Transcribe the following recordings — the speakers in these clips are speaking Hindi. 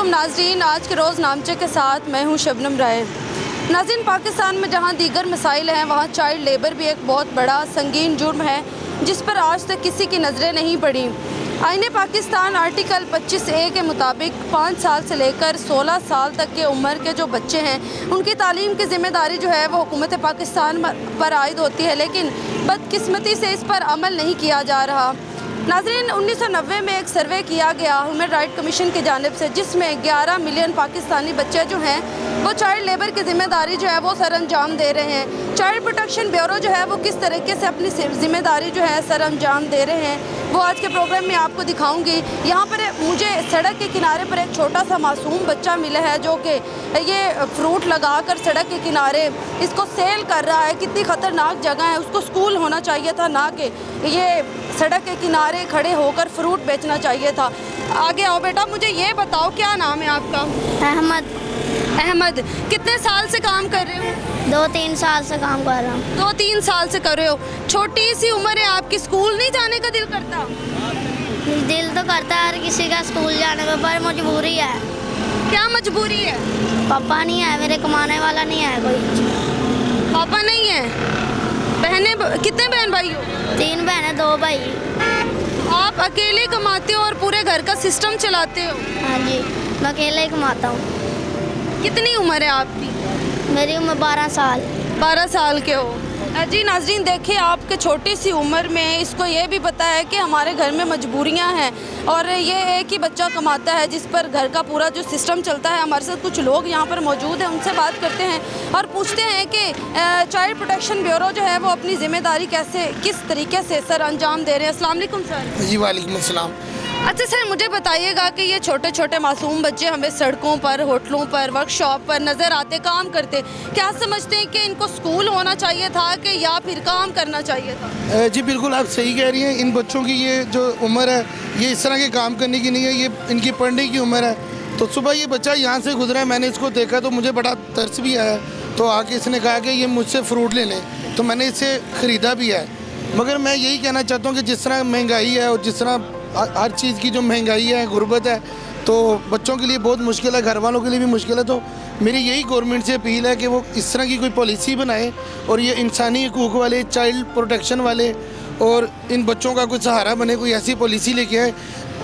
अस्सलामुअलैकुम नाज़रीन, आज के रोज़ नामचे के साथ मैं हूँ शबनम राय। नाज़रीन, पाकिस्तान में जहाँ दीगर मसाइल हैं वहाँ चाइल्ड लेबर भी एक बहुत बड़ा संगीन जुर्म है जिस पर आज तक किसी की नज़रें नहीं पड़ी। आईने पाकिस्तान आर्टिकल 25A के मुताबिक 5 साल से लेकर 16 साल तक के उम्र के जो बच्चे हैं उनकी तालीम की ज़िम्मेदारी जो है वो हुकूमत पाकिस्तान पर आयद होती है, लेकिन बदकिस्मती से इस पर अमल नहीं किया जा रहा। नाज़रीन, 1990 में एक सर्वे किया गया ह्यूमन राइट कमीशन की जानिब से, जिसमें 11 मिलियन पाकिस्तानी बच्चे जो हैं वो चाइल्ड लेबर की ज़िम्मेदारी जो है वो सर अंजाम दे रहे हैं। चाइल्ड प्रोटेक्शन ब्यूरो जो है वो किस तरीके से अपनी ज़िम्मेदारी जो है सर अंजाम दे रहे हैं वो आज के प्रोग्राम में आपको दिखाऊंगी। यहाँ पर मुझे सड़क के किनारे पर एक छोटा सा मासूम बच्चा मिला है जो कि ये फ्रूट लगाकर सड़क के किनारे इसको सेल कर रहा है। कितनी ख़तरनाक जगह है, उसको स्कूल होना चाहिए था, ना कि ये सड़क के किनारे खड़े होकर फ्रूट बेचना चाहिए था। आगे आओ बेटा, मुझे ये बताओ क्या नाम है आपका? अहमद। अहमद, कितने साल से काम कर रहे हो? 2-3 साल से काम कर रहा हूँ। 2-3 साल से कर रहे हो। छोटी सी उम्र है आपकी, स्कूल नहीं जाने का दिल करता? दिल तो करता है हर किसी का स्कूल जाने का, पर मजबूरी है। क्या मजबूरी है? पापा नहीं है मेरे, कमाने वाला नहीं है कोई। पापा नहीं है? कितने बहन भाई हो? 3 बहनें 2 भाई। आप अकेले कमाते हो और पूरे घर का सिस्टम चलाते हो? हाँ जी, मैं अकेले ही कमाता हूँ। कितनी उम्र है आपकी? मेरी उम्र 12 साल। 12 साल के हो। जी नाज़रीन, देखिए आपके छोटी सी उम्र में इसको ये भी पता है कि हमारे घर में मजबूरियां हैं और ये एक ही बच्चा कमाता है जिस पर घर का पूरा जो सिस्टम चलता है। हमारे साथ कुछ लोग यहाँ पर मौजूद हैं, उनसे बात करते हैं और पूछते हैं कि चाइल्ड प्रोटेक्शन ब्यूरो जो है वो अपनी ज़िम्मेदारी किस तरीके से सर अंजाम दे रहे हैं। अस्सलाम वालेकुम सर। जी वालेकुम अस्सलाम। अच्छा सर, मुझे बताइएगा कि ये छोटे छोटे मासूम बच्चे हमें सड़कों पर, होटलों पर, वर्कशॉप पर नज़र आते काम करते, क्या समझते हैं कि इनको स्कूल होना चाहिए था कि या फिर काम करना चाहिए था? जी बिल्कुल, आप सही कह रही हैं। इन बच्चों की ये जो उम्र है ये इस तरह के काम करने की नहीं है, ये इनकी पढ़ने की उम्र है। तो सुबह ये बच्चा यहाँ से गुजरा है, मैंने इसको देखा तो मुझे बड़ा तरस भी आया। तो आके इसने कहा कि ये मुझसे फ्रूट ले लें, तो मैंने इसे ख़रीदा भी है। मगर मैं यही कहना चाहता हूँ कि जिस तरह महंगाई है और जिस तरह हर चीज़ की जो महंगाई है, गुर्बत है, तो बच्चों के लिए बहुत मुश्किल है, घर वालों के लिए भी मुश्किल है। तो मेरी यही गवर्नमेंट से अपील है कि वो इस तरह की कोई पॉलिसी बनाए और ये इंसानी हकूक़ वाले, चाइल्ड प्रोटेक्शन वाले और इन बच्चों का कोई सहारा बने, कोई ऐसी पॉलिसी लेके आए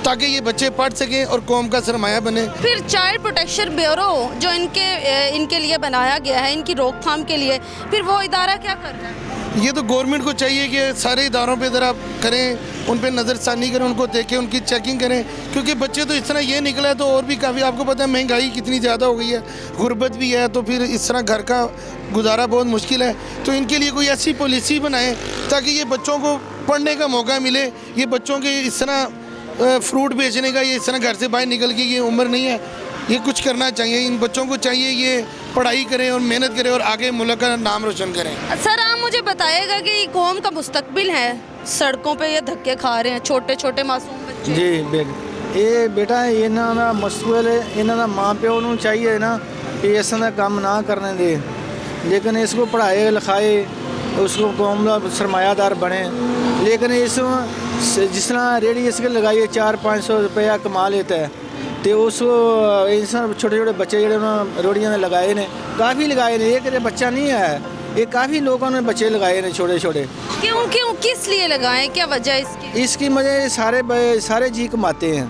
ताकि ये बच्चे पढ़ सकें और कौम का सरमाया बने। फिर चाइल्ड प्रोटेक्शन ब्यूरो जो इनके लिए बनाया गया है, इनकी रोकथाम के लिए, फिर वो इदारा क्या कर रहा है? ये तो गवर्नमेंट को चाहिए कि सारे इदारों पे ज़रा करें, उन पे नज़रसानी करें, उनको देखें, उनकी चेकिंग करें, क्योंकि बच्चे तो इस तरह ये निकला है तो और भी काफ़ी, आपको पता है महंगाई कितनी ज़्यादा हो गई है, गुर्बत भी है, तो फिर इस तरह घर का गुजारा बहुत मुश्किल है। तो इनके लिए कोई ऐसी पॉलिसी बनाएं ताकि ये बच्चों को पढ़ने का मौका मिले। ये बच्चों के इस तरह फ्रूट बेचने का, ये इस तरह घर से बाहर निकल के ये उम्र नहीं है, ये कुछ करना चाहिए। इन बच्चों को चाहिए ये पढ़ाई करें और मेहनत करें और आगे मुल्क का नाम रोशन करें। सर, आप मुझे बताइएगा कि कौम का मुस्तकबिल है, सड़कों पे ये धक्के खा रहे हैं छोटे छोटे मासूम बच्चे। जी ये बेटा ਇਹਨਾਂ ਦਾ ਮਸੂਲ ਇਹਨਾਂ ਦਾ ਮਾਂ ਪਿਓ ਨੂੰ ਚਾਹੀਏ ਨਾ कि इस तरह काम ना करने दे, लेकिन इसको पढ़ाए लिखाए, उसको कौम का सरमायादार बने। लेकिन इस जिस तरह रेडी इसके लगाइए 400-500 रुपया कमा लेता है, तो उस इंसान छोटे छोटे बच्चे जो रोडियां ने लगाए ने, काफ़ी लगाए ने, एक बच्चा नहीं है, ये काफ़ी लोगों ने बच्चे लगाए ने छोटे छोटे। क्यों क्यों किस लिए लगाएं, क्या वजह इसकी? इसकी वजह सारे जी कमाते हैं,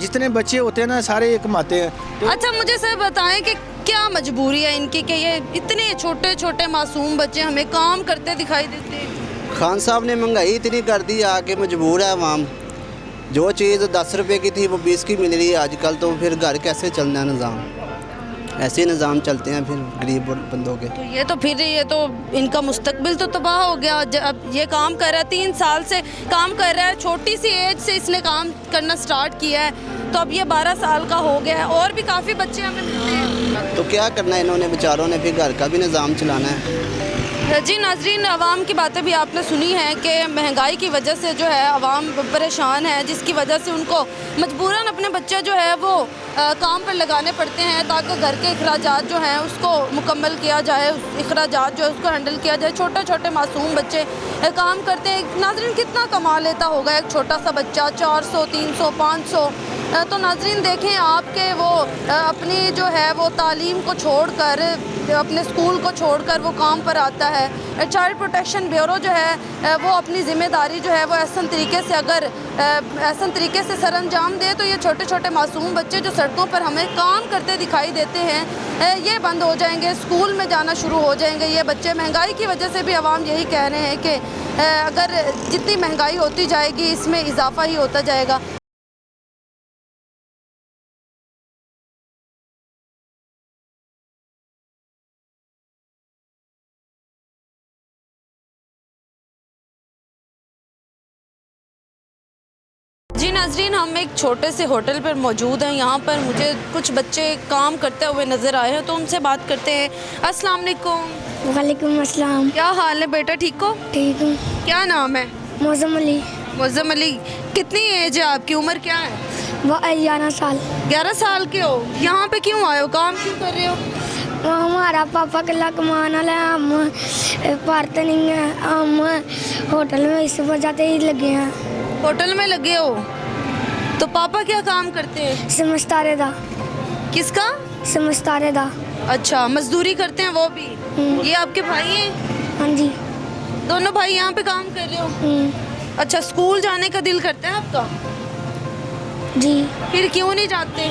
जितने बच्चे होते हैं ना सारे ये कमाते हैं। तो अच्छा, मुझे सर बताएं कि क्या मजबूरी है इनकी कि ये इतने छोटे छोटे मासूम बच्चे हमें काम करते दिखाई देते हैं? खान साहब ने महंगाई इतनी कर दी आके मजबूर है आवाम। जो चीज़ 10 रुपए की थी वो 20 की मिल रही है आजकल, तो फिर घर कैसे चलना है निज़ाम? ऐसे निज़ाम चलते हैं फिर गरीब बंदों के। तो ये तो इनका मुस्तकबिल तो तबाह हो गया। अब ये काम कर रहा है, 3 साल से काम कर रहा है, छोटी सी एज से इसने काम करना स्टार्ट किया है, तो अब ये 12 साल का हो गया है और भी काफ़ी बच्चे हमें मिलते हैं। तो क्या करना है इन्होंने बेचारों ने, फिर घर का भी निज़ाम चलाना है। जी नाज़रीन, अवाम की बातें भी आपने सुनी हैं कि महंगाई की वजह से जो है अवाम परेशान है, जिसकी वजह से उनको मजबूरन अपने बच्चे जो है वो काम पर लगाने पड़ते हैं ताकि घर के अखराजात जो हैं उसको मुकम्मल किया जाए, अखराजात जो है उसको हैंडल किया जाए। छोटे छोटे मासूम बच्चे काम करते हैं। नाज़रीन, कितना कमा लेता होगा एक छोटा सा बच्चा? 400, 300, 500 तो नाज़रीन देखें आपके वो अपनी जो है वो तालीम को छोड़कर, अपने स्कूल को छोड़कर वो काम पर आता है। चाइल्ड प्रोटेक्शन ब्यूरो जो है वो अपनी ज़िम्मेदारी जो है वो ऐसा तरीके से अगर ऐसा तरीके से सरअंजाम दे तो ये छोटे छोटे मासूम बच्चे जो सड़कों पर हमें काम करते दिखाई देते हैं ये बंद हो जाएंगे, स्कूल में जाना शुरू हो जाएंगे ये बच्चे। महंगाई की वजह से भी आवाम यही कह रहे हैं कि अगर जितनी महंगाई होती जाएगी इसमें इजाफा ही होता जाएगा। जी नाज़रीन, हम एक छोटे से होटल पर मौजूद हैं। यहाँ पर मुझे कुछ बच्चे काम करते हुए नज़र आए हैं, तो उनसे बात करते हैं। अस्सलाम वालेकुम। वालेकुम अस्सलाम। क्या हाल है बेटा, ठीक हो? ठीक हूँ। क्या नाम है? मौसम अली। मौसम अली, कितनी एज है आपकी, उम्र क्या है? वो 11 साल। 11 साल के हो। यहाँ पे क्यों आए हो, काम क्यों कर रहे हो? वो हमारा पापा कला कमान वाला है, हम पढ़ते नहीं हैं, हम होटल में इस वजह से ही लगे हैं। होटल में लगे हो, तो पापा क्या काम करते हैं? समझदारे दा। किसका? समझदारे दा। अच्छा, मजदूरी करते हैं वो भी। ये आपके भाई हैं? हाँ जी। दोनों भाई यहाँ पे काम कर रहे हो? अच्छा, स्कूल जाने का दिल करता है आपका? जी। फिर क्यों नहीं जाते?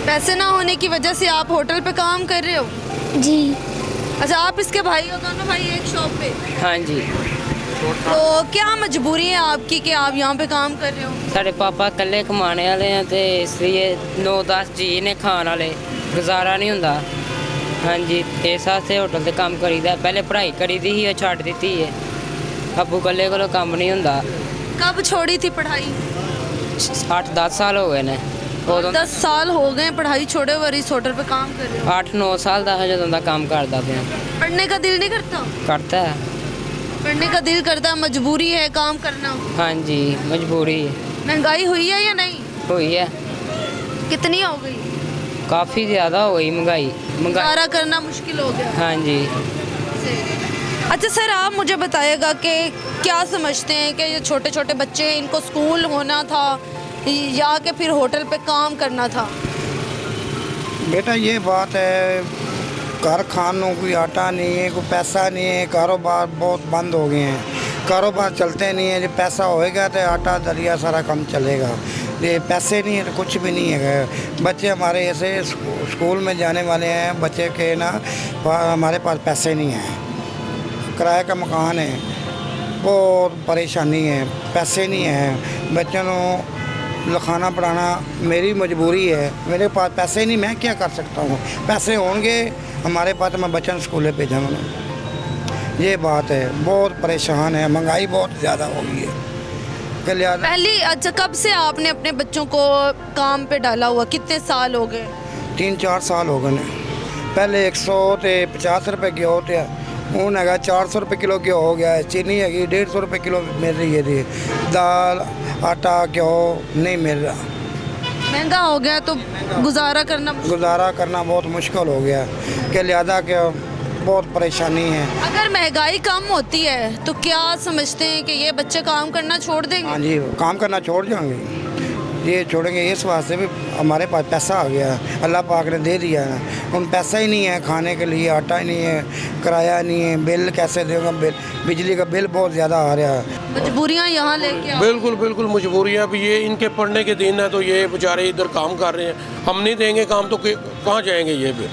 पैसे ना होने की वजह से आप होटल पे काम कर रहे हो? जी। अच्छा, आप इसके भाई हो, दोनों भाई एक शॉप पे? हाँ जी। तो क्या मजबूरी है आपकी कि आप यहाँ पे काम कर रहे हो? साढ़े पापा कल्ले कमाने वाले हैं तो इसलिए 9-10 जी ने खाने वाले, गुजारा नहीं होंदा। हाँ जी, इस वास्ते होटल से काम करीदा। पहले पढ़ाई करी दी ही, छड्ड दी है। अब्बू कल्ले कोलों काम नहीं होंदा। कब छोड़ी थी पढ़ाई? 8-10 साल हो गए ने। 10 साल हो गए पढ़ाई छोड़े हुए, इस होटल पे काम कर रहे हो? 8-9 साल का है जदों दा काम करदा पिया। पढ़ने का दिल नहीं करता? करता है। पढ़ने का दिल करता, मजबूरी है काम करना? हाँ जी, मजबूरी है। महंगाई हुई है या नहीं हुई है? कितनी हो गई? काफ़ी ज़्यादा हो गई महंगाई। गुजारा करना मुश्किल हो गया। हाँ जी। अच्छा सर, आप मुझे बताइएगा कि क्या समझते हैं कि ये छोटे छोटे बच्चे हैं, इनको स्कूल होना था या कि फिर होटल पे काम करना था? बेटा ये बात है, कारखानों कोई आटा नहीं है, कोई पैसा नहीं है, कारोबार बहुत बंद हो गए हैं, कारोबार चलते नहीं है। जब पैसा होएगा तो आटा दलिया सारा काम चलेगा। ये पैसे नहीं है तो कुछ भी नहीं है। बच्चे हमारे ऐसे स्कूल में जाने वाले हैं, बच्चे के ना हमारे पास पैसे नहीं हैं, किराए का मकान है, बहुत परेशानी है, पैसे नहीं हैं। बच्चों को लिखाना पढ़ाना मेरी मजबूरी है, मेरे पास पैसे नहीं, मैं क्या कर सकता हूँ। पैसे होंगे हमारे पास तो मैं बच्चों को स्कूल भेजूँगा। ये बात है, बहुत परेशान है, महंगाई बहुत ज़्यादा हो गई है। पहली अच्छा, कब से आपने अपने बच्चों को काम पे डाला हुआ, कितने साल हो गए? 3-4 साल हो गए। पहले 150 रुपये घ्यो होते हूँ है 400 रुपये किलो घ्यो हो गया है। चीनी है 150 रुपये किलो मिल रही है थी। दाल आटा घ्यो नहीं मिल रहा, महंगा हो गया तो गुजारा करना बहुत मुश्किल हो गया कि लिहाजा के बहुत परेशानी है। अगर महंगाई कम होती है तो क्या समझते हैं कि ये बच्चे काम करना छोड़ देंगे? हाँ जी, काम करना छोड़ जाएंगे, ये छोड़ेंगे। इस वास्ते भी हमारे पास पैसा आ गया, अल्लाह पाक ने दे दिया है। उन पैसा ही नहीं है खाने के लिए, आटा ही नहीं है, किराया नहीं है, बिल कैसे देगा, बिजली का बिल बहुत ज़्यादा आ रहा है। मजबूरियाँ यहाँ लेके आओ। बिल्कुल बिल्कुल मजबूरियाँ भी। ये इनके पढ़ने के दिन है तो ये बेचारे इधर काम कर रहे हैं। हम नहीं देंगे काम तो कहाँ जाएंगे ये फिर?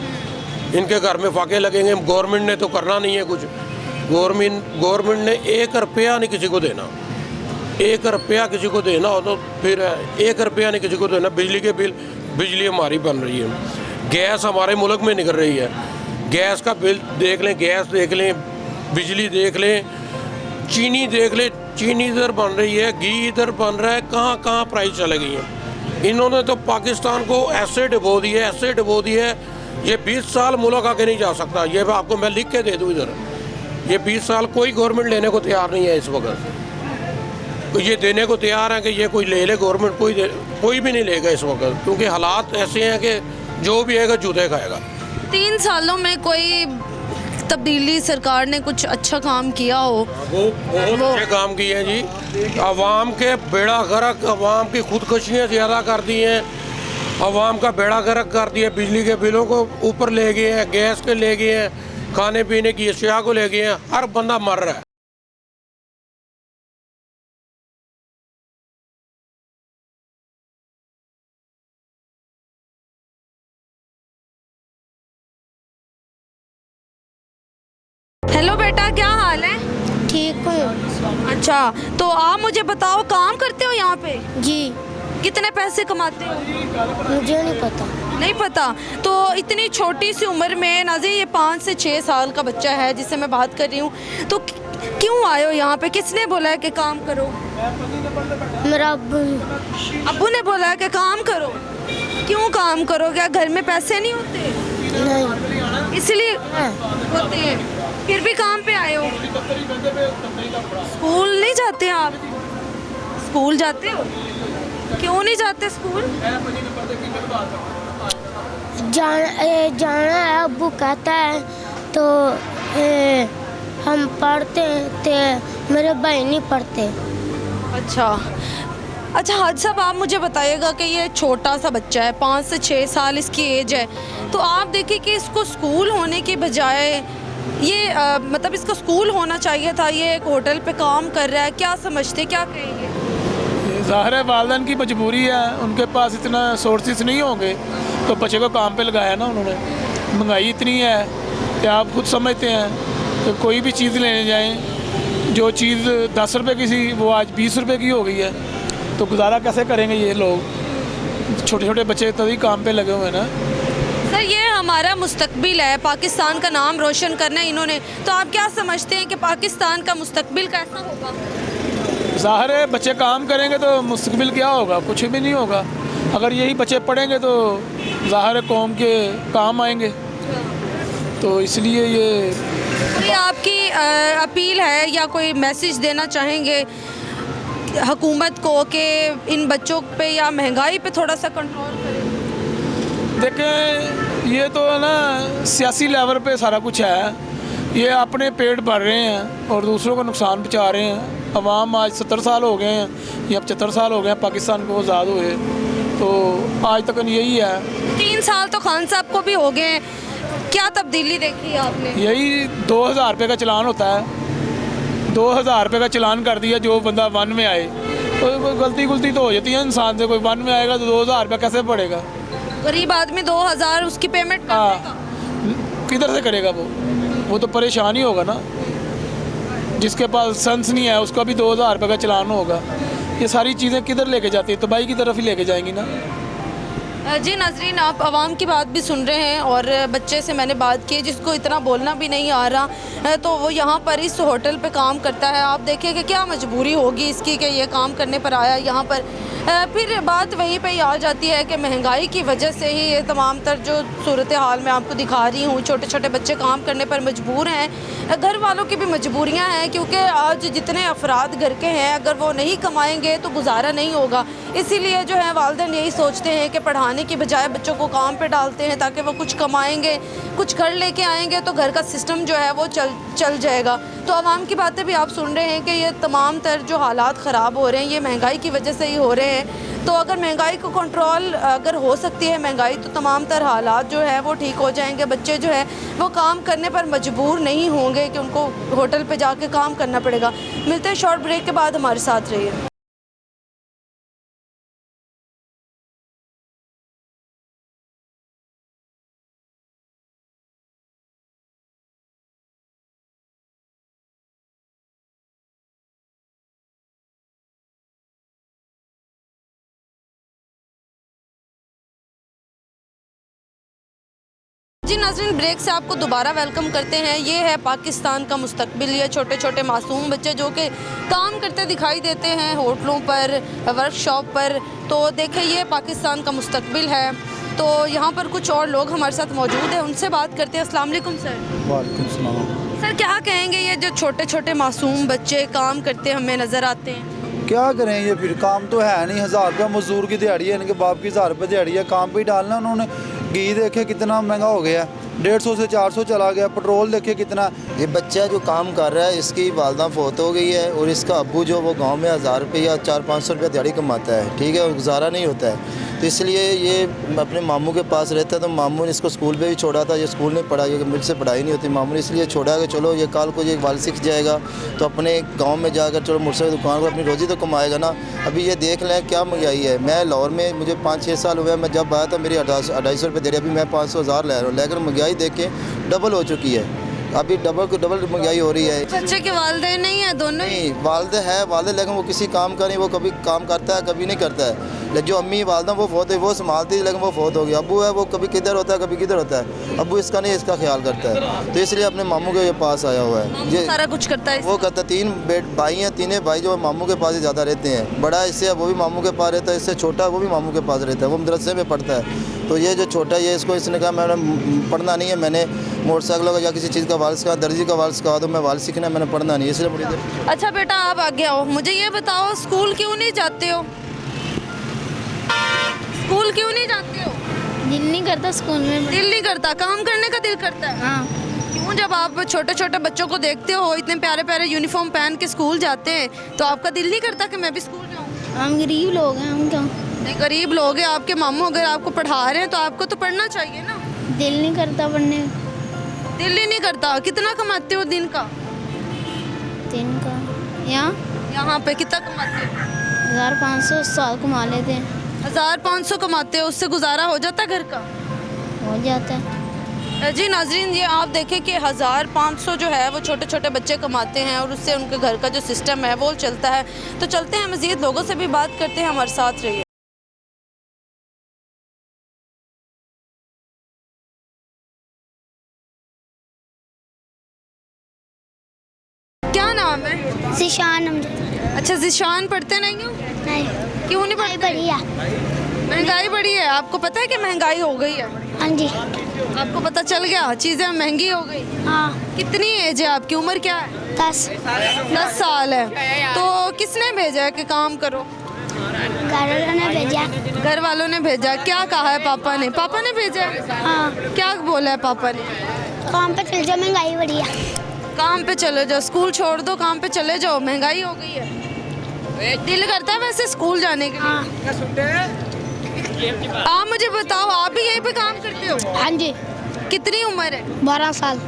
इनके घर में फाके लगेंगे। गवर्नमेंट ने तो करना नहीं है कुछ। गवर्नमेंट ने 1 रुपया नहीं किसी को देना, 1 रुपया किसी को देना हो तो फिर 1 रुपया नहीं किसी को देना। बिजली के बिल, बिजली हमारी बन रही है, गैस हमारे मुल्क में निकल रही है, गैस का बिल देख लें, गैस देख लें, बिजली देख लें, चीनी देख लें, चीनी इधर बन रही है, घी इधर बन रहा है, कहाँ कहाँ प्राइस चले गई है। इन्होंने तो पाकिस्तान को ऐसे डुबो दिए, ऐसे डुबो दिए, ये 20 साल मुल्क आगे नहीं जा सकता। ये आपको मैं लिख के दे दूँ इधर, ये 20 साल कोई गवर्नमेंट लेने को तैयार नहीं है इस वक्त। तो ये देने को तैयार है कि ये कोई ले ले गवर्नमेंट, कोई भी नहीं लेगा इस वक्त, क्योंकि हालात ऐसे हैं कि जो भी आएगा जूते खाएगा। 3 सालों में कोई तब्दीली सरकार ने कुछ अच्छा काम किया हो? वो बहुत अच्छे काम किए हैं जी। आवाम के बेड़ा गर्क, आवाम की खुदकुशियाँ ज़्यादा कर दी हैं, आवाम का बेड़ा गर्क कर दिया। बिजली के बिलों को ऊपर ले गए हैं, गैस के ले गए हैं, खाने पीने की अशिया को ले गए हैं। हर बंदा मर रहा है। हेलो बेटा, क्या हाल है? ठीक हूँ। अच्छा, तो आप मुझे बताओ, काम करते हो यहाँ पे? जी। कितने पैसे कमाते हो? मुझे नहीं पता। नहीं पता? तो इतनी छोटी सी उम्र में नाज़ी, ये 5 से 6 साल का बच्चा है जिससे मैं बात कर रही हूँ, तो क्यों आए हो यहाँ पे? किसने बोला है कि काम करो? मेरा अब्बू। अब्बू ने बोला है कि काम करो। क्यों काम करो? क्या घर में पैसे नहीं होते? नहीं। इसलिए होते हैं, फिर भी काम पे आए हो। स्कूल नहीं जाते आप? स्कूल जाते हो? क्यों नहीं जाते स्कूल? जाना है, अब्बू कहता है तो हम पढ़ते हैं, तो मेरे भाई नहीं पढ़ते। अच्छा हाज साहब, आप मुझे बताइएगा कि ये छोटा सा बच्चा है, 5 से 6 साल इसकी एज है, तो आप देखिए कि इसको स्कूल होने के बजाय ये मतलब इसको स्कूल होना चाहिए था, ये एक होटल पे काम कर रहा है। क्या समझते, क्या कहेंगे? ज़ाहिर है वालिदैन की मजबूरी है, उनके पास इतना सोर्सेज नहीं होंगे तो बच्चे को काम पे लगाया ना उन्होंने। महंगाई इतनी है कि आप खुद समझते हैं कि कोई भी चीज़ लेने जाएं, जो चीज़ 10 रुपये की थी वो आज 20 रुपये की हो गई है, तो गुजारा कैसे करेंगे ये लोग? छोटे छोटे बच्चे तभी काम पे लगे हुए हैं ना। सर, ये हमारा मुस्तकबिल है, पाकिस्तान का नाम रोशन करना है इन्होंने, तो आप क्या समझते हैं कि पाकिस्तान का मुस्तकबिल कैसा होगा? ज़ाहिर है बच्चे काम करेंगे तो मुस्तकबिल क्या होगा? कुछ भी नहीं होगा। अगर यही बच्चे पढ़ेंगे तो ज़ाहिर है कौम के काम आएंगे, तो इसलिए ये कोई आपकी अपील है या कोई मैसेज देना चाहेंगे हुकूमत को कि इन बच्चों पे या महंगाई पे थोड़ा सा कंट्रोल करें? देखें, ये तो है ना सियासी लेवल पे सारा कुछ है। ये अपने पेट भर रहे हैं और दूसरों को नुकसान पहुँचा रहे हैं। अवाम आज 70 साल हो गए हैं या 75 साल हो गए हैं पाकिस्तान को आज़ाद हुए, तो आज तक यही है। 3 साल तो खान साहब को भी हो गए हैं, क्या तब्दीली देखी है आपने? यही 2000 रुपये का चलान होता है, 2000 रुपये का चलान कर दिया जो बंदा वन में आए। तो कोई गलती तो हो जाती है इंसान से, कोई वन में आएगा तो 2000 रुपये कैसे पड़ेगा? गरीब आदमी 2000 उसकी पेमेंट कर देगा? किधर से करेगा वो तो परेशान ही होगा ना। जिसके पास सेंस नहीं है उसका भी 2000 रुपये का चलान होगा। ये सारी चीज़ें किधर लेके जाती है? तबाही की तरफ ही लेके जाएंगी ना। जी नाजरीन, आप आवाम की बात भी सुन रहे हैं और बच्चे से मैंने बात की जिसको इतना बोलना भी नहीं आ रहा, तो वो यहाँ पर इस होटल पे काम करता है। आप देखिए कि क्या मजबूरी होगी इसकी कि ये काम करने पर आया यहाँ पर। फिर बात वहीं पे ही आ जाती है कि महंगाई की वजह से ही ये तमाम तर जो सूरत हाल मैं आपको दिखा रही हूँ, छोटे छोटे बच्चे काम करने पर मजबूर हैं। घर वालों की भी मजबूरियाँ हैं, क्योंकि आज जितने अफराद घर के हैं अगर वो नहीं कमाएँगे तो गुजारा नहीं होगा। इसीलिए जो है वालिदैन यही सोचते हैं कि पढ़ाने की बजाय बच्चों को काम पे डालते हैं ताकि वो कुछ कमाएंगे, कुछ घर लेके आएंगे तो घर का सिस्टम जो है वो चल जाएगा। तो आवाम की बातें भी आप सुन रहे हैं कि ये तमाम तर जो हालात ख़राब हो रहे हैं ये महंगाई की वजह से ही हो रहे हैं। तो अगर महंगाई को कंट्रोल अगर हो सकती है महंगाई, तो तमाम तर हालात जो है वो ठीक हो जाएंगे। बच्चे जो है वो काम करने पर मजबूर नहीं होंगे कि उनको होटल पे जाके काम करना पड़ेगा। मिलते हैं शॉर्ट ब्रेक के बाद, हमारे साथ रहिए। जी नाज़रीन, ब्रेक से आपको दोबारा वेलकम करते हैं। ये है पाकिस्तान का मुस्तकबिल। ये छोटे छोटे मासूम बच्चे जो कि काम करते दिखाई देते हैं होटलों पर, वर्कशॉप पर। तो देखें, ये पाकिस्तान का मुस्तकबिल है। तो यहाँ पर कुछ और लोग हमारे साथ मौजूद हैं, उनसे बात करते हैं। अस्सलाम वालेकुम सर। वालेकुम सलाम। सर, क्या कहेंगे ये जो छोटे छोटे मासूम बच्चे काम करते हमें नज़र आते हैं? क्या करें, ये फिर काम तो है नहीं। 1000 रुपया मजदूर की दिहाड़ी है, इनके बाप की 1000 रुपये दिहाड़ी है, काम पे ही डालना उन्होंने। घी देखे कितना महंगा हो गया, 150 से 400 चला गया। पेट्रोल देखिए कितना। ये बच्चा जो काम कर रहा है इसकी वालदा फौत हो गई है और इसका अब्बू जो वो गांव में 1000 रुपये या 400-500 रुपये दिहाड़ी कमाता है, ठीक है, और गुजारा नहीं होता है। तो इसलिए ये अपने मामू के पास रहता है। तो मामू ने इसको स्कूल पे भी छोड़ा था, ये स्कूल नहीं पढ़ा, ये मुझसे पढ़ाई नहीं होती। मामू ने इसलिए छोड़ा कि चलो ये कल को ये वाल सीख जाएगा तो अपने गांव में जाकर चलो मोटरसाइकिल दुकान पर अपनी रोज़ी तो कमाएगा ना। अभी ये देख लें क्या महंगाई है। मैं लाहौर में मुझे 5-6 साल हुए, मैं जब आया था मेरी 250 रुपये दे रही, अभी मैं 500-1000 ले रहा हूँ। लेकिन महंगाई देखें डबल हो चुकी है, अभी डबल महंगाई हो रही है। बच्चे के वालिदैन नहीं है? दोनों नहीं, वालदे है वालदे, लेकिन वो किसी काम का नहीं, वो कभी काम करता है कभी नहीं करता है। लेकिन जो अम्मी वालदा वो फौत है, वो संभालती है, लेकिन वो फौत हो गया। अब्बू है वो कभी किधर होता है कभी किधर होता है। अब्बू इसका नहीं, इसका ख्याल करता है। तो इसलिए अपने मामू के पास आया हुआ है। ये सारा कुछ करता है, वो करता है। 3 भाई हैं, तीनों भाई जो मामू के पास ही ज़्यादा रहते हैं। बड़ा इससे वो भी मामू के पास रहता है, इससे छोटा वो भी मामू के पास रहता है, वो मदरसे में पढ़ता है। तो ये जो छोटा ये इसको इसने कहा मैंने पढ़ना नहीं है, मैंने मोटरसाइकिलों का या किसी चीज़ का वाल सिखा, दर्जी का वाल सिखा दो, मैं वाल सीखना, मैंने पढ़ना नहीं, इसलिए बड़ी देर। अच्छा बेटा आप आगे आओ, मुझे ये बताओ स्कूल क्यों नहीं जाते हो? स्कूल क्यों नहीं जाते हो? दिल नहीं करता स्कूल में। दिल नहीं करता? काम करने का दिल करता है? हाँ। क्यों? जब आप छोटे छोटे बच्चों को देखते हो इतने प्यारे प्यारे यूनिफॉर्म पहन के स्कूल जाते हैं तो आपका दिल नहीं करता कि मैं भी स्कूल जाऊँ? हम गरीब लोग हैं, हम क्या। नहीं, गरीब लोग हैं, आपके मामू अगर आपको पढ़ा रहे हैं तो आपको तो पढ़ना चाहिए ना। दिल नहीं करता पढ़ने। दिल ही नहीं करता? कितना कमाते हो दिन का? दिन का यहाँ पे कितना कमाते हो? 1500 साल कमा लेते हैं। 1500 कमाते हो, उससे गुजारा हो जाता है घर का? हो जाता है। जी नाजरीन, ये आप देखें कि 1500 जो है वो छोटे छोटे बच्चे कमाते हैं और उससे उनके घर का जो सिस्टम है वो चलता है। तो चलते हैं मज़ीद लोगों से भी बात करते हैं, हमारे साथ रहिए। क्या नाम है? जिशान अमजद। अच्छा, जिशान पढ़ते नहीं हो? नहीं। क्यों नहीं पढ़ते? बढ़िया। महंगाई बढ़ी है, आपको पता है कि महंगाई हो गई है? हाँ जी। आपको पता चल गया चीज़ें महंगी हो गई? हाँ। कितनी एज है आपकी, उम्र क्या है? 10 साल है। तो किसने भेजा है कि काम करो? घर वालों ने भेजा। घर वालों ने भेजा? क्या कहा है पापा ने? पापा ने भेजा है? हाँ। क्या बोला है पापा ने? काम पे चल जाओ, महंगाई बढ़ी है। काम पे चले जाओ, स्कूल छोड़ दो, काम पे चले जाओ, महंगाई हो गई है। दिल करता है वैसे स्कूल जाने के लिए? हाँ। आप मुझे बताओ, आप भी यहीं पे काम करते हो? हाँ जी। कितनी उम्र है? 12 साल।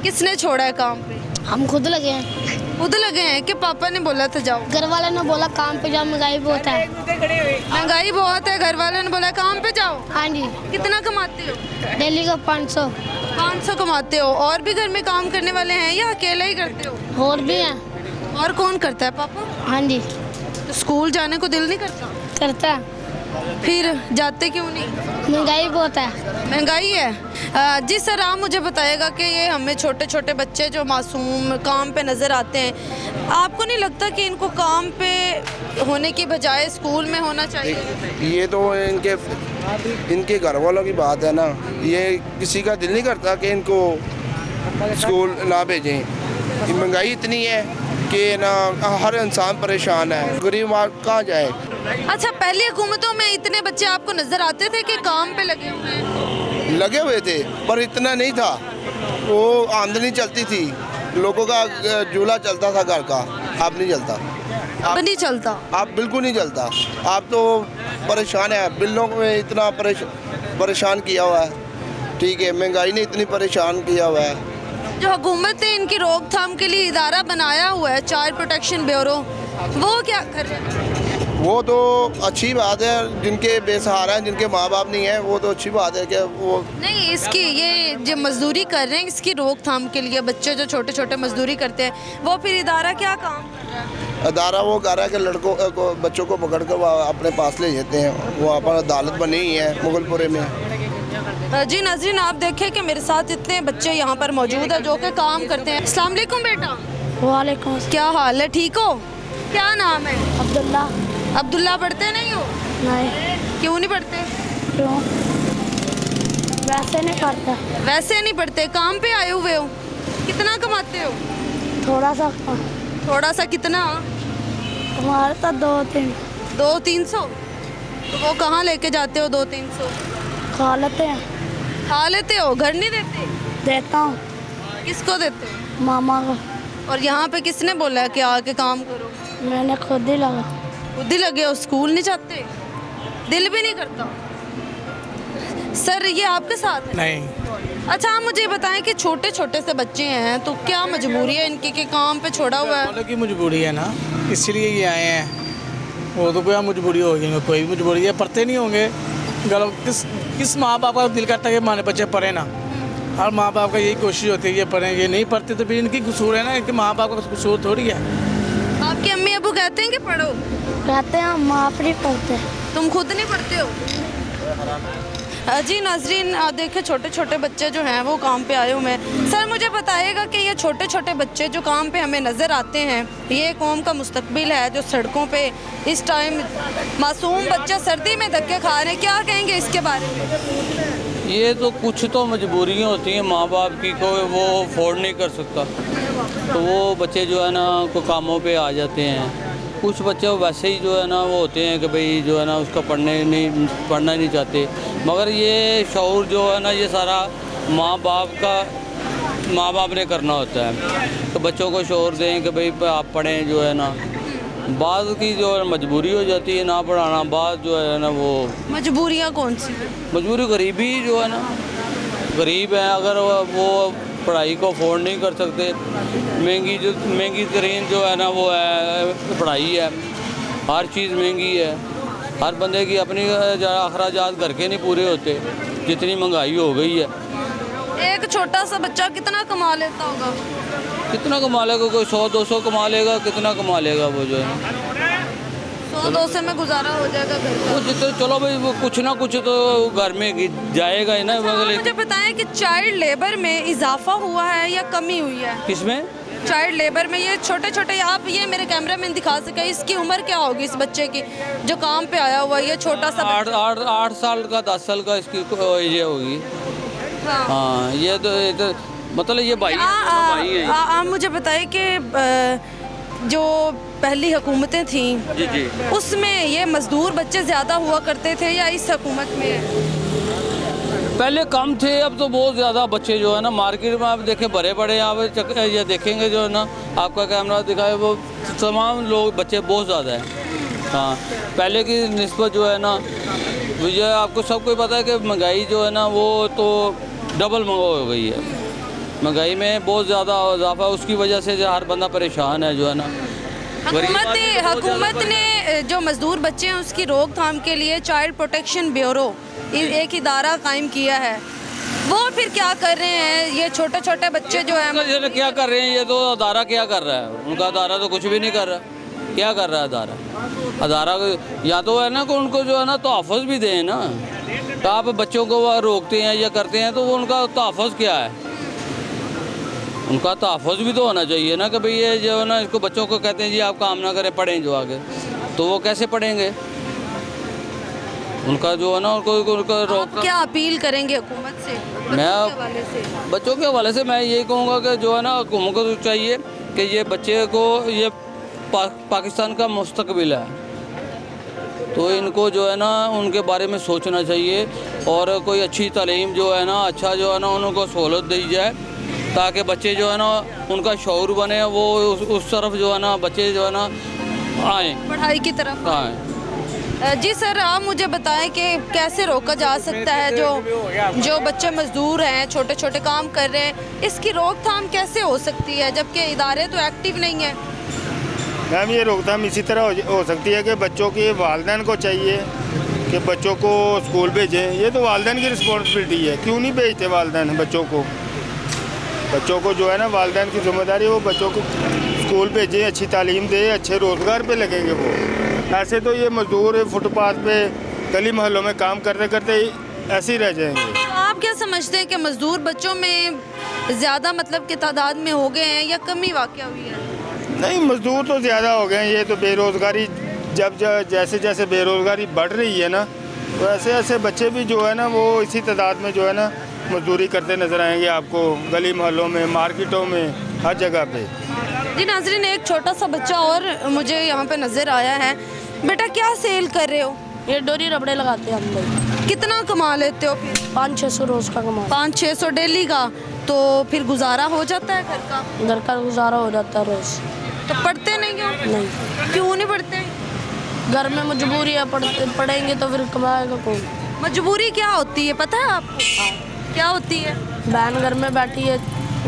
किसने छोड़ा है काम पे? हम खुद लगे हैं। खुद लगे हैं कि पापा ने बोला था जाओ? घर वालों ने बोला काम पे जाओ, महंगाई बहुत है। महंगाई बहुत है, घर वालों ने बोला काम पे जाओ? हाँ जी। कितना कमाते हो? डेली का 500। 500 कमाते हो? और भी घर में काम करने वाले हैं या अकेला ही करते हो? और भी हैं। और कौन करता है? पापा? हाँ जी। तो स्कूल जाने को दिल नहीं करता? करता है। फिर जाते क्यों नहीं? महंगाई बहुत है। महंगाई है। जी सर, आप मुझे बताइएगा कि ये हमें छोटे छोटे बच्चे जो मासूम काम पे नज़र आते हैं, आपको नहीं लगता कि इनको काम पे होने की बजाय स्कूल में होना चाहिए? ये तो इनके घर वालों की बात है ना। ये किसी का दिल नहीं करता कि इनको स्कूल ना भेजें। महंगाई इतनी है कि ना हर इंसान परेशान है, गरीब कहाँ जाए। अच्छा, पहली हुकूमतों में इतने बच्चे आपको नज़र आते थे कि काम पे लगे हुए हैं? लगे हुए थे पर इतना नहीं था, वो आमदनी चलती थी, लोगों का चूल्हा चलता था घर का। अब नहीं चलता। अब नहीं चलता? आप बिल्कुल नहीं चलता। आप तो परेशान है, बिलों में इतना परेशान किया हुआ है, ठीक है, महंगाई ने इतनी परेशान किया हुआ है। जो हुकूमत ने इनकी रोकथाम के लिए इदारा बनाया हुआ है, चाइल्ड प्रोटेक्शन ब्यूरो, वो क्या कर रहे हैं? वो तो अच्छी बात है, जिनके बेसहारा हैं, जिनके माँ बाप नहीं है, वो तो अच्छी बात है कि वो नहीं। इसकी ये जो मजदूरी कर रहे हैं इसकी रोकथाम के लिए, बच्चे जो छोटे छोटे मजदूरी करते हैं, वो फिर इदारा क्या काम कर रहा है? अदारा वो कर रहा है कि लड़कों को, बच्चों को पकड़ कर वो अपने पास ले जाते हैं। वो अपन अदालत बनी हुई है मुगलपुरे में। जी नाज़रीन, आप देखें कि मेरे साथ इतने बच्चे यहाँ पर मौजूद है जो कि काम करते हैं। अस्सलाम वालेकुम बेटा। वालेकुम। क्या हाल है, ठीक हो? क्या नाम है? अब्दुल्ला। अब्दुल्ला, पढ़ते नहीं हो? नहीं। क्यों नहीं पढ़ते? क्यों? वैसे नहीं पढ़ता। वैसे नहीं पढ़ते, काम पे आए हुए हो? कितना कमाते हो? थोड़ा सा। थोड़ा सा कितना? हमारे तो 200-300। तो वो कहाँ लेके जाते हो 200-300? खा लेते हैं। खा लेते हो, घर नहीं देते? देता हूँ किसको देते हो? मामा को। और यहाँ पे किसने बोला है कि आके काम करो? मैंने खुद ही लगा। खुद ही लगे हो, स्कूल नहीं जाते? दिल भी नहीं करता? सर ये आपके साथ है? नहीं। अच्छा आप मुझे बताएं कि छोटे छोटे से बच्चे हैं तो क्या मजबूरी है इनकी कि काम पे छोड़ा हुआ है? की मजबूरी है ना, इसलिए ये आए हैं। वो तो क्या मजबूरी होगी, कोई भी मजबूरी है, पढ़ते नहीं होंगे। किस माँ बाप का दिल करता है कि हमारे बच्चे पढ़े ना। हर माँ बाप का यही कोशिश होती है ये पढ़ें, ये नहीं पढ़ते तो फिर इनकी कसूर है ना, इनके माँ बाप का कसूर थोड़ी है। आपके अम्मी अबू कहते हैं कि पढ़ो? कहते हैं हम आप नहीं पढ़ते। तुम खुद नहीं पढ़ते हो? जी नाजरीन देखिए छोटे छोटे बच्चे जो हैं वो काम पे आए हुए हैं। सर मुझे बताइएगा कि ये छोटे छोटे बच्चे जो काम पे हमें नज़र आते हैं, ये कौम का मुस्तकबिल है जो सड़कों पे इस टाइम मासूम बच्चे सर्दी में धक्के खा रहे हैं, क्या कहेंगे इसके बारे में? ये तो कुछ तो मजबूरियाँ होती हैं माँ बाप की, कोई वो अफोर्ड नहीं कर सकता तो वो बच्चे जो है ना को कामों पे आ जाते हैं। कुछ बच्चे वैसे ही जो है ना वो होते हैं कि भाई जो है ना उसका पढ़ना नहीं चाहते, मगर ये शऊर जो है ना ये सारा माँ बाप ने करना होता है। तो बच्चों को शऊर दें कि भाई आप पढ़ें, जो है ना बाद की जो मजबूरी हो जाती है ना पढ़ाना, बाद जो है ना वो मजबूरियाँ कौन सी? मजबूरी गरीबी जो है ना, गरीब है, अगर वो पढ़ाई को अफोर्ड नहीं कर सकते, महंगी तरीन जो है ना वो है पढ़ाई है, हर चीज़ महंगी है, हर बंदे की अपनी अखराजात घर के नहीं पूरे होते, जितनी महंगाई हो गई है। एक छोटा सा बच्चा कितना कमा लेता होगा? कितना कमा लेगा, कोई 100-200 कमा लेगा, कितना कमा लेगा वो जो है 100-200 में गुजारा हो जाएगा घर का? वो जितने चलो भाई वो कुछ ना कुछ तो घर में जाएगा ही ना। मुझे बताएं कि चाइल्ड लेबर में इजाफा हुआ है या कमी हुई है? किसमें? चाइल्ड लेबर में। ये छोटे छोटे, आप ये मेरे कैमरा मैन दिखा सके, इसकी उम्र क्या होगी इस बच्चे की जो काम पे आया हुआ है, ये छोटा सा? 8 साल का 10 साल का इसकी ये होगी। हाँ ये तो मतलब ये भाई है। आप मुझे बताइए कि जो पहली हुकूमतें थी जी उसमें ये मजदूर बच्चे ज़्यादा हुआ करते थे या इस हुकूमत में? पहले कम थे, अब तो बहुत ज़्यादा बच्चे जो है ना मार्केट में आप देखें बड़े बड़े, आप ये देखेंगे जो है ना आपका कैमरा दिखाए वो तमाम लोग बच्चे बहुत ज़्यादा हैं। हाँ पहले की निस्बत जो है ना मुझे आपको सबको पता है कि महंगाई जो है ना वो तो डबल महंगा हो गई है, महंगाई में बहुत ज़्यादा इजाफा, उसकी वजह से जो हर बंदा परेशान है जो है ना। हुकूमत ने जो मजदूर बच्चे हैं उसकी रोकथाम के लिए चाइल्ड प्रोटेक्शन ब्यूरो एक इदारा कायम किया है, वो फिर क्या कर रहे हैं? ये छोटे छोटे बच्चे जो हैं क्या कर रहे हैं? ये तो अदारा क्या कर रहा है? उनका अदारा तो कुछ भी नहीं कर रहा। क्या कर रहा है अदारा या तो है ना कि उनको जो है ना तहफ़्फ़ुज़ भी दें ना, तो आप बच्चों को वह रोकते हैं या करते हैं तो वो उनका तहफ़्फ़ुज़ क्या है? उनका तहफ़्फ़ुज़ भी तो होना चाहिए ना कि भाई ये जो है ना इसको बच्चों को कहते हैं जी आप काम ना करें पढ़ें जो आगे, तो वो कैसे पढ़ेंगे? उनका जो है ना उनका रोक। क्या अपील करेंगे हुकूमत से? बच्चों के हवाले से मैं यही कहूँगा कि जो है ना हुकूमत को चाहिए कि ये बच्चे को ये पाकिस्तान का मुस्तकबिल है, तो इनको जो है ना उनके बारे में सोचना चाहिए और कोई अच्छी तालीम जो है ना अच्छा जो है ना उनको सहूलत दी जाए ताकि बच्चे जो है ना उनका शऊर बने, वो उस तरफ जो है ना बच्चे जो है ना आए पढ़ाई की तरफ आए। जी सर आप मुझे बताएं कि कैसे रोका जा सकता है जो बच्चे मजदूर हैं, छोटे छोटे काम कर रहे हैं, इसकी रोकथाम कैसे हो सकती है जबकि इदारे तो एक्टिव नहीं है? मैम ये रोकथाम इसी तरह हो सकती है कि बच्चों के वालिदैन को चाहिए कि बच्चों को स्कूल भेजें, ये तो वालिदैन की रिस्पॉन्सिबिलिटी है, क्यों नहीं भेजते वालिदैन बच्चों को जो है ना वालिदैन की जिम्मेदारी है वो बच्चों को स्कूल भेजें, अच्छी तालीम दें, अच्छे रोज़गार पे लगेंगे वो। ऐसे तो ये मजदूर फुटपाथ पे गली मोहल्लों में काम करते करते ऐसे ही रह जाएंगे। तो आप क्या समझते हैं कि मजदूर बच्चों में ज़्यादा मतलब की तादाद में हो गए हैं या कमी वाक़या हुई है? नहीं मजदूर तो ज़्यादा हो गए हैं, ये तो बेरोज़गारी जब जैसे जैसे बेरोज़गारी बढ़ रही है ना तो ऐसे ऐसे बच्चे भी जो है ना वो इसी तादाद में जो है ना मजदूरी करते नज़र आएंगे आपको गली मोहल्लों में, मार्केटों में, हर जगह पे। जी नाज़रीन एक छोटा सा बच्चा और मुझे यहाँ पे नज़र आया है। बेटा क्या सेल कर रहे हो? ये डोरी रबड़े लगाते हैं हम लोग। कितना कमा लेते हो फिर? 500-600 रोज का कमा। 500-600 डेली का, तो फिर गुजारा हो जाता है घर का? घर का गुजारा हो जाता है रोज। तो पढ़ते नहीं हो? नहीं। क्यों नहीं पढ़ते? घर में मजबूरी है, पढ़ेंगे तो फिर कमाएगा कौन? मजबूरी क्या होती है पता है आपको? क्या होती है? बहन घर में बैठी है,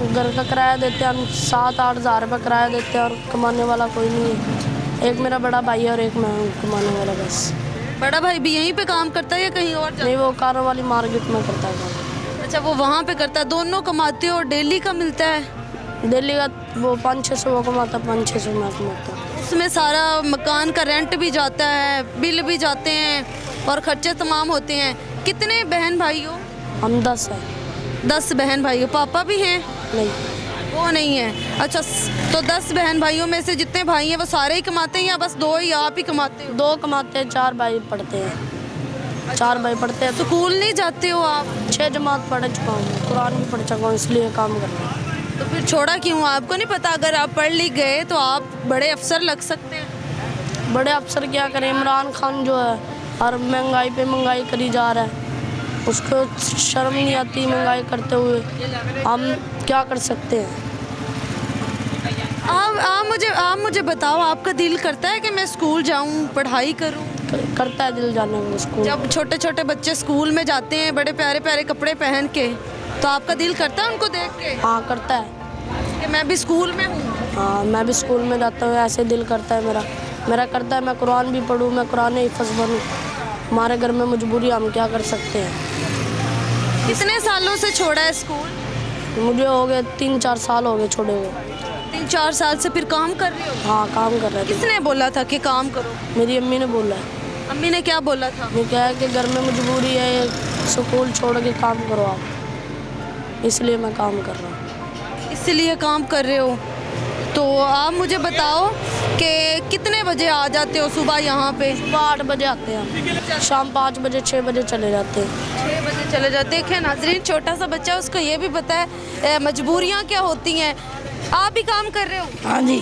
घर का किराया देते हैं हम 7-8 हज़ार रुपये किराया देते हैं और कमाने वाला कोई नहीं है। एक मेरा बड़ा भाई है और एक मैं हूँ कमाने वाला बस। बड़ा भाई भी यहीं पे काम करता है या कहीं और? नहीं, वो कारों वाली मार्केट में करता है काम। अच्छा, वो वहाँ पे करता है। दोनों कमाते हो? डेली का मिलता है? दिल्ली का वो 500-600 वो कमाता, 500-600 मैं कमाता। उसमें सारा मकान का रेंट भी जाता है, बिल भी जाते हैं और खर्चे तमाम होते हैं। कितने बहन भाई हो? हम 10 हैं। 10 बहन भाई हो। पापा भी हैं? नहीं, वो नहीं है। अच्छा, तो 10 बहन भाइयों में से जितने भाई हैं वो सारे ही कमाते हैं या बस 2 ही आप ही कमाते हो? 2 कमाते हैं, 4 भाई पढ़ते हैं। 4 भाई पढ़ते हैं। स्कूल नहीं जाते हो आप? 6 जमात पढ़ चुका हूँ, कुरान भी पढ़ चुका हूँ, इसलिए काम कर रहा हूँ। तो फिर छोड़ा क्यों? आपको नहीं पता अगर आप पढ़ लिख गए तो आप बड़े अफसर लग सकते हैं? बड़े अफसर क्या करें? इमरान खान जो है और महंगाई पे महंगाई करी जा रहा है, उसको शर्म नहीं आती महंगाई करते हुए। हम क्या कर सकते हैं? आप मुझे बताओ, आपका दिल करता है कि मैं स्कूल जाऊं, पढ़ाई करूं? करता है दिल जाने में स्कूल। जब छोटे छोटे बच्चे स्कूल में जाते हैं बड़े प्यारे प्यारे कपड़े पहन के, तो आपका दिल करता है उनको देख के? हाँ, करता है कि मैं भी स्कूल में हूँ। हाँ, मैं भी स्कूल में जाता हूँ, ऐसे दिल करता है मेरा करता है मैं कुरान भी पढूं, मैं कुरान हिफ़्ज़ बनूं। हमारे घर में मजबूरी, हम क्या कर सकते हैं? कितने सालों से छोड़ा है स्कूल? मुझे हो गए 3-4 साल हो गए छोड़े हुए। 3-4 साल से फिर काम कर रहे हो? हाँ, काम कर रहे थे। किसने बोला था कि काम करो? मेरी अम्मी ने बोला है। अम्मी ने क्या बोला था? मैं क्या है कि घर में मजबूरी है, स्कूल छोड़ के काम करो आप, इसलिए मैं काम कर रहा हूँ। इसलिए काम कर रहे हो? तो आप मुझे बताओ कि कितने बजे आ जाते हो सुबह यहाँ पे? सुबह 8 बजे आते हैं हम, शाम 5 बजे 6 बजे चले जाते हैं। 6 बजे चले जाते हैं। देखिए नाज़रीन, छोटा सा बच्चा है, उसको ये भी पता है मजबूरियाँ क्या होती हैं। आप भी काम कर रहे हो? हाँ जी।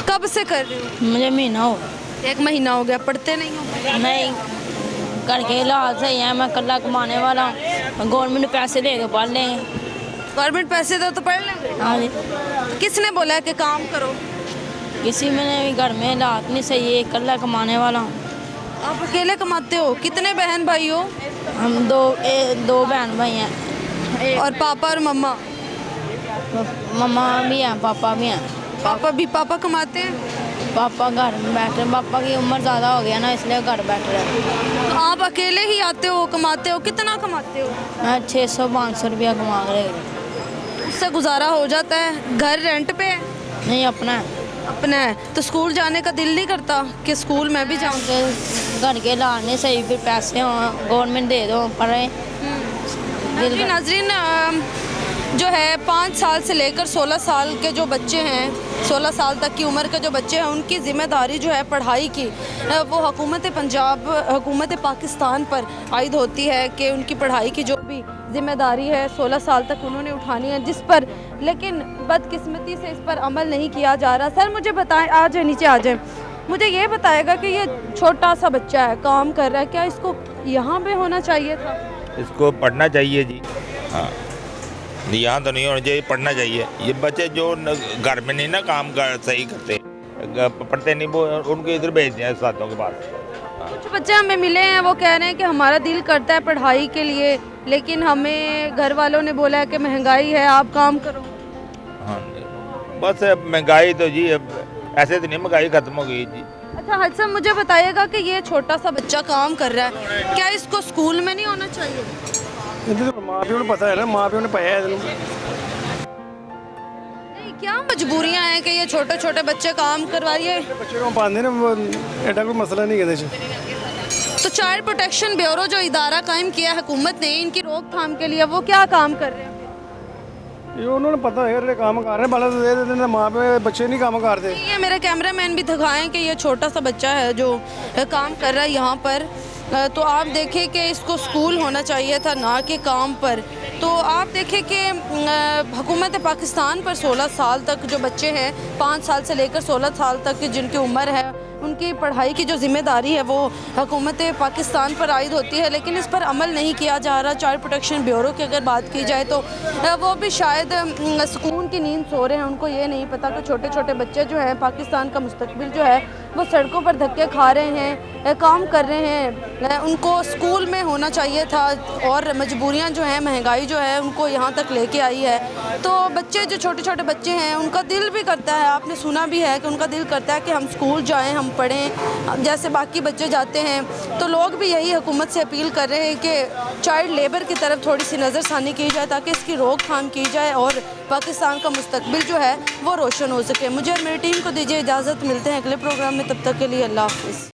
कब से कर रहे हो? मुझे महीना हो 1 महीना हो गया। पढ़ते नहीं हो? नहीं, घर के हालात सही हैं, मैं कल्ला कमाने वाला हूँ, गवर्नमेंट पैसे दे के पढ़ लेंगे। गवर्नमेंट पैसे दो तो पढ़ लेंगे? हाँ जी। किसने बोला है कि काम करो? किसी में भी घर में हालात नहीं सही है, कल्ला कमाने वाला हूँ। आप अकेले कमाते हो? कितने बहन भाई हो? हम 2 बहन भाई हैं। और पापा और मम्मा? मम्मा भी हैं, पापा भी हैं। पापा कमाते हैं? पापा घर में बैठे, पापा की उम्र ज़्यादा हो गया ना, इसलिए घर बैठ रहे। तो आप अकेले ही आते हो, कमाते हो? कितना कमाते हो? मैं 600-500 रुपया कमा रहे। उससे गुजारा हो जाता है? घर रेंट पे है? नहीं, अपना है। अपना है। तो स्कूल जाने का दिल नहीं करता कि स्कूल मैं भी जाऊँ? घर के लाने सही, फिर पैसे हों, गवर्नमेंट दे दो, पढ़े। नाज़रीन, जो है 5 साल से लेकर 16 साल के जो बच्चे हैं, 16 साल तक की उम्र के जो बच्चे हैं, उनकी ज़िम्मेदारी जो है पढ़ाई की, वो हुकूमत पंजाब, हुकूमत पाकिस्तान पर आयद होती है कि उनकी पढ़ाई की जो भी ज़िम्मेदारी है 16 साल तक उन्होंने उठानी है, जिस पर लेकिन बदकिस्मती से इस पर अमल नहीं किया जा रहा। सर मुझे बताएं, आ जाए नीचे आ जाए, मुझे ये बताएगा कि ये छोटा सा बच्चा है, काम कर रहा है, क्या इसको यहाँ पे होना चाहिए था? इसको पढ़ना चाहिए जी। हाँ, यहाँ तो नहीं होना चाहिए, पढ़ना चाहिए। ये बच्चे जो घर में नहीं ना काम कर सही करते, पढ़ते नहीं, वो उनको इधर भेजते हैं साथों के पास। कुछ बच्चे हमें मिले हैं, वो कह रहे हैं कि हमारा दिल करता है पढ़ाई के लिए, लेकिन हमें घर वालों ने बोला है कि महंगाई है, आप काम करो। हाँ, बस महंगाई तो जी ऐसे तो नहीं, महंगाई खत्म हो गई जी। अच्छा हज साहब, मुझे बताइएगा कि ये छोटा सा बच्चा काम कर रहा है, क्या इसको स्कूल में नहीं होना चाहिए? माँ प्यो ने पता है ना, माँ प्यो ने पाया है। क्या मजबूरियां हैं कि ये छोटे छोटे बच्चे काम करवाइए? बच्चे को पाते ना, वो एडा कोई मसला नहीं कहते। तो चाइल्ड प्रोटेक्शन ब्यूरो जो इदारा कायम किया है हुकूमत ने इनकी रोकथाम के लिए, वो क्या काम कर रहे हैं? ये उन्होंने पता है काम कर रहे हैं, भला तो दे देते हैं, माँ पे बच्चे नहीं काम करते। ये मेरे कैमरामैन भी दिखाएं कि ये छोटा सा बच्चा है जो काम कर रहा है यहाँ पर, तो आप देखें कि इसको स्कूल होना चाहिए था, ना कि काम पर। तो आप देखें कि हुकूमत पाकिस्तान पर 16 साल तक जो बच्चे हैं, 5 साल से लेकर 16 साल तक की जिनकी उम्र है, उनकी पढ़ाई की जो जिम्मेदारी है वो हुकूमत पाकिस्तान पर आयद होती है, लेकिन इस पर अमल नहीं किया जा रहा। चाइल्ड प्रोटेक्शन ब्यूरो की अगर बात की जाए तो वो भी शायद सुकून की नींद सो रहे हैं। उनको ये नहीं पता कि छोटे छोटे बच्चे जो हैं, पाकिस्तान का मुस्तकबिल जो है वो सड़कों पर धक्के खा रहे हैं, काम कर रहे हैं। उनको स्कूल में होना चाहिए था और मजबूरियां जो हैं, महंगाई जो है उनको यहाँ तक लेके आई है। तो बच्चे जो छोटे छोटे बच्चे हैं उनका दिल भी करता है, आपने सुना भी है कि उनका दिल करता है कि हम स्कूल जाएं, हम पढ़ें जैसे बाकी बच्चे जाते हैं। तो लोग भी यही हुकूमत से अपील कर रहे हैं कि चाइल्ड लेबर की तरफ थोड़ी सी नज़रसानी की जाए ताकि इसकी रोकथाम की जाए और पाकिस्तान का मुस्तकबिल जो है वो रोशन हो सके। मुझे और मेरी टीम को दीजिए इजाज़त, मिलते हैं अगले प्रोग्राम में, तब तक के लिए अल्लाह हाफ़िज़।